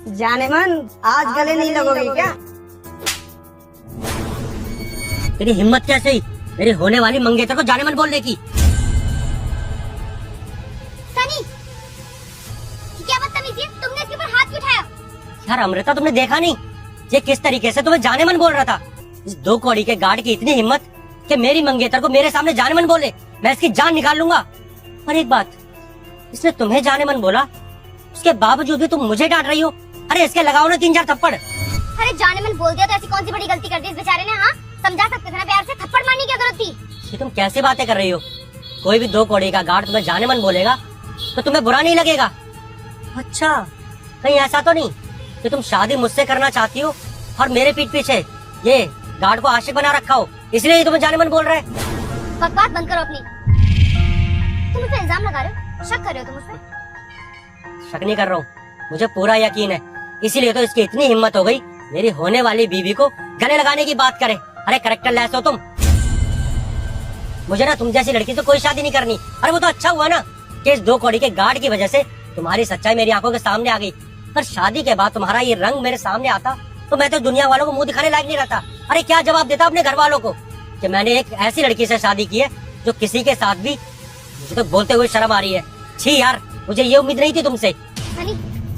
जाने मन आज गले नहीं लगोगे क्या? तेरी हिम्मत कैसे हुई मेरी होने वाली मंगेतर को जाने मन बोलने की? सनी, क्या बदतमीजी है? तुमने इसके ऊपर हाथ क्यों उठाया? यार अमृता, तुमने देखा नहीं ये किस तरीके से तुम्हें जाने मन बोल रहा था? इस 2 कौड़ी के गार्ड की इतनी हिम्मत कि मेरी मंगेतर को मेरे सामने जाने मन बोले। मैं इसकी जान निकाल लूंगा। और एक बात, इसने तुम्हें जाने मन बोला, उसके बावजूद भी तुम मुझे डांट रही हो। अरे इसके लगाओ ना 3-4 थप्पड़। अरे जाने मन बोल दिया तो ऐसी कौन सी बड़ी गलती कर दी इस बेचारे ने? हाँ, समझा सकते थे ना प्यार से। थप्पड़ मारने की क्या जरूरत थी? ये तुम कैसी बातें कर रही हो? कोई भी 2 कौड़ी का गार्ड तुम्हें जाने मन बोलेगा तो तुम्हें बुरा नहीं लगेगा? अच्छा, कहीं ऐसा तो नहीं कि तुम शादी मुझसे करना चाहती हो और मेरे पीठ पीछे ये गार्ड को आशिक बना रखा हो, इसलिए ये तुम्हें जाने मन बोल रहा है? बकवास बंद करो अपनी। तुम मुझ पे इल्जाम लगा रहे हो, शक कर रहे हो तुम मुझ पे? शक नहीं कर रहा हूँ, मुझे पूरा यकीन है। इसीलिए तो इसकी इतनी हिम्मत हो गई मेरी होने वाली बीवी को गले लगाने की बात करे। अरे करेक्टर लेस हो तुम। मुझे ना तुम जैसी लड़की से कोई शादी नहीं करनी। अरे वो तो अच्छा हुआ ना कि इस 2 कौड़ी के गार्ड की वजह से तुम्हारी सच्चाई मेरी आंखों के सामने आ गई। पर शादी के बाद तुम्हारा ये रंग मेरे सामने आता तो मैं तो दुनिया वालों को मुंह दिखाने लायक नहीं रहता। अरे क्या जवाब देता अपने घर वालों को कि मैंने एक ऐसी लड़की से शादी की है जो किसी के साथ भी। मुझे तो बोलते हुए शर्म आ रही है। छी यार, मुझे ये उम्मीद नहीं थी तुमसे। सनी,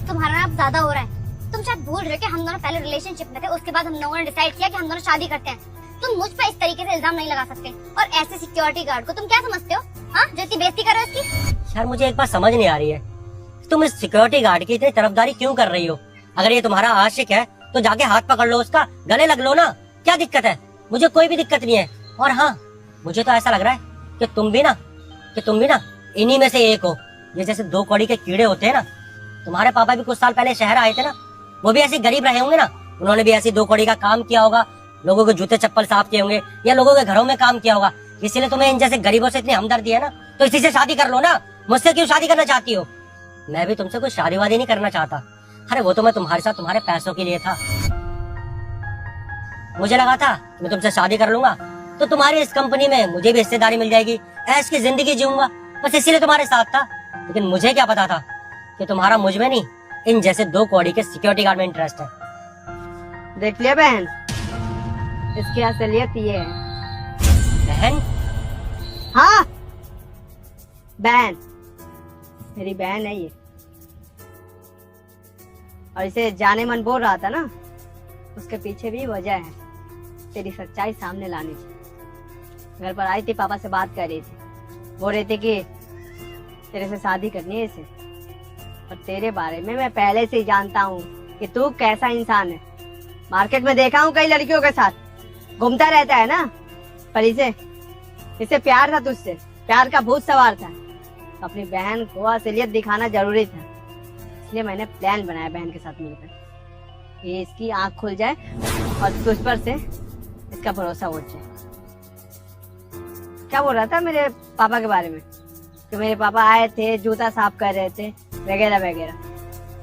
तुम्हारा ना अब ज्यादा हो रहा है। तुम शायद भूल रहे हो कि हम दोनों पहले रिलेशनशिप में थे, उसके बाद हम लोगों ने डिसाइड किया कि हम दोनों शादी करते हैं। तुम मुझ पर इस तरीके से इल्जाम नहीं लगा सकते। और ऐसे सिक्योरिटी गार्ड को तुम क्या समझते हो? हाँ, जो इतनी बेइज्जती कर रहे हो इसकी? यार मुझे एक बात समझ नहीं आ रही है, तुम इस सिक्योरिटी गार्ड की इतनी तरफदारी क्यों कर रही हो? अगर ये तुम्हारा आशिक है तो जाके हाथ पकड़ लो उसका, गले लग लो ना। क्या दिक्कत है? मुझे कोई भी दिक्कत नहीं है। और हाँ, मुझे तो ऐसा लग रहा है कि तुम भी ना इन्हीं में से एक हो। ये जैसे 2 कौड़ी के कीड़े होते हैं ना, तुम्हारे पापा भी कुछ साल पहले शहर आए थे ना, वो भी ऐसे गरीब रहे होंगे ना। उन्होंने भी ऐसी 2 कौड़ी का काम किया होगा, लोगों के जूते चप्पल साफ किए होंगे या लोगों के घरों में काम किया होगा। इसीलिए तुम्हें इन जैसे गरीबों से इतनी हमदर्दी है ना, तो इसी से शादी कर लो ना। मुझसे क्यों शादी करना चाहती हो? मैं भी तुमसे कोई शादी वादी नहीं करना चाहता। अरे वो तो मैं तुम्हारे साथ तुम्हारे पैसों के लिए था। मुझे लगा था मैं तुमसे शादी कर लूंगा तो तुम्हारी इस कंपनी में मुझे भी हिस्सेदारी मिल जाएगी, ऐश की जिंदगी जीऊंगा, बस इसीलिए तुम्हारे साथ था। लेकिन मुझे क्या पता था कि तुम्हारा मुझ में नहीं, इन जैसे 2 कौड़ी के सिक्योरिटी गार्ड में इंटरेस्ट है। देख लिया बहन, इसकी असलियत ये है। बहन? हाँ बहन, मेरी बहन है ये। और इसे जाने मन बोल रहा था ना, उसके पीछे भी वजह है तेरी सच्चाई सामने लाने की। घर पर आई थी, पापा से बात कर रही थी, बोल रहे थे कि तेरे से शादी करनी है इसे। और तेरे बारे में मैं पहले से ही जानता हूँ कि तू कैसा इंसान है। मार्केट में देखा हूँ कई लड़कियों के साथ घूमता रहता है ना, पर इसे प्यार था तुझसे, प्यार का भूत सवार था। तो अपनी बहन को असलियत दिखाना जरूरी था, इसलिए मैंने प्लान बनाया बहन के साथ मिलकर ये इसकी आंख खुल जाए और तुझ पर से इसका भरोसा उठ जाए। क्या बोल रहा था मेरे पापा के बारे में कि मेरे पापा आए थे, जूता साफ कर रहे थे, वगैरह वगैरह।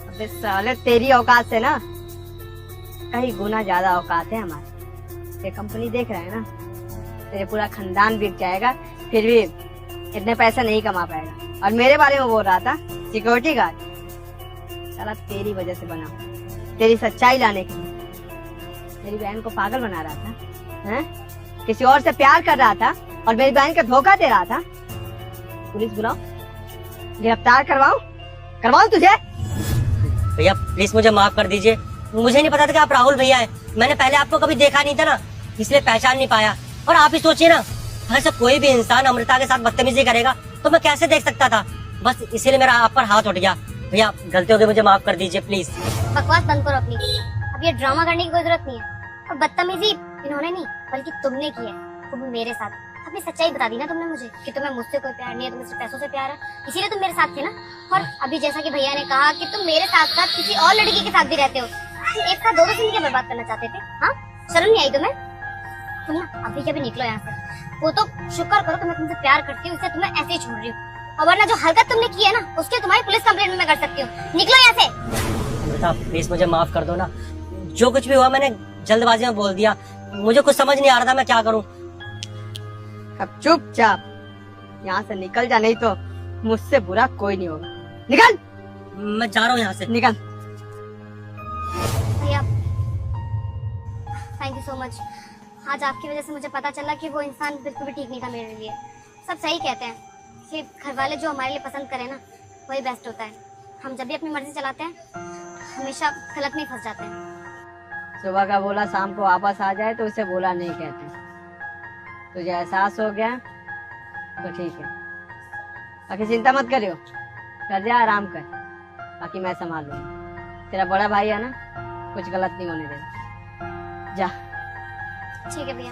अबे साले, तेरी औकात से ना कहीं गुना ज्यादा औकात है हमारी। ये कंपनी देख रहा है ना, तेरे पूरा खानदान बिक जाएगा, फिर भी इतने पैसे नहीं कमा पाएगा। और मेरे बारे में बोल रहा था सिक्योरिटी गार्ड, साला तेरी वजह से बना, तेरी सच्चाई लाने के लिए। मेरी बहन को पागल बना रहा था, हैं? किसी और से प्यार कर रहा था और मेरी बहन का धोखा दे रहा था। पुलिस बुलाओ, गिरफ्तार करवाऊं तुझे? भैया प्लीज मुझे माफ कर दीजिए, मुझे नहीं पता था कि आप राहुल भैया हैं। मैंने पहले आपको कभी देखा नहीं था ना, इसलिए पहचान नहीं पाया। और आप ही सोचिए ना, अगर से कोई भी इंसान अमृता के साथ बदतमीजी करेगा तो मैं कैसे देख सकता था? बस इसीलिए मेरा आप पर हाथ उठ गया। भैया गलती हो गई, मुझे माफ कर दीजिए प्लीज। बकवास बंद करो अपनी। अब ये ड्रामा करने की कोई जरूरत नहीं है। और बदतमीजी इन्होंने नहीं बल्कि तुमने की है, वो भी मेरे साथ। अपनी सच्चाई बता दी ना तुमने मुझे कि तुम्हें मुझसे कोई प्यार नहीं है, तुम्हें सिर्फ पैसों से प्यार है, इसीलिए तुम मेरे साथ थे ना। और अभी जैसा कि भैया ने कहा कि तुम मेरे साथ साथ किसी और लड़की के साथ भी रहते हो। तुम एक साथ 2 जिंदगी बर्बाद करना चाहते थे। हाँ, शर्म नहीं आई तुम्हें? तुम ना अभी के अभी निकलो यहाँ से। वो तो शुक्र करो कि मैं तुमसे प्यार करती हूँ, इससे तुम्हें ऐसे ही छोड़ रही हूँ। और वरना जो हरकत तुमने की है ना, उसके तुम्हारी पुलिस कंप्लेंट में कर सकती हूँ। निकलो यहाँ से। अमृता प्लीज मुझे माफ कर दो ना, जो कुछ भी हुआ मैंने जल्दबाजी में बोल दिया, मुझे कुछ समझ नहीं आ रहा था मैं क्या करूं। अब चुपचाप यहाँ से निकल जा, नहीं तो मुझसे बुरा कोई नहीं होगा। निकल। मैं जा रहा हूँ यहाँ से। निकल। Thank you so much. आज आपकी वजह से मुझे पता चला कि वो इंसान बिल्कुल भी ठीक नहीं था मेरे लिए। सब सही कहते हैं कि घर वाले जो हमारे लिए पसंद करें ना वही बेस्ट होता है। हम जब भी अपनी मर्जी चलाते हैं हमेशा गलत नहीं फंस जाते हैं। सुबह का बोला शाम को वापस आ जाए तो उसे बोला नहीं कहते। तुझे एहसास हो गया तो ठीक है, बाकी चिंता मत करियो, कर जा आराम कर, बाकी मैं संभाल लूंगा। तेरा बड़ा भाई है ना, कुछ गलत नहीं होने देगा। जा। ठीक है भैया।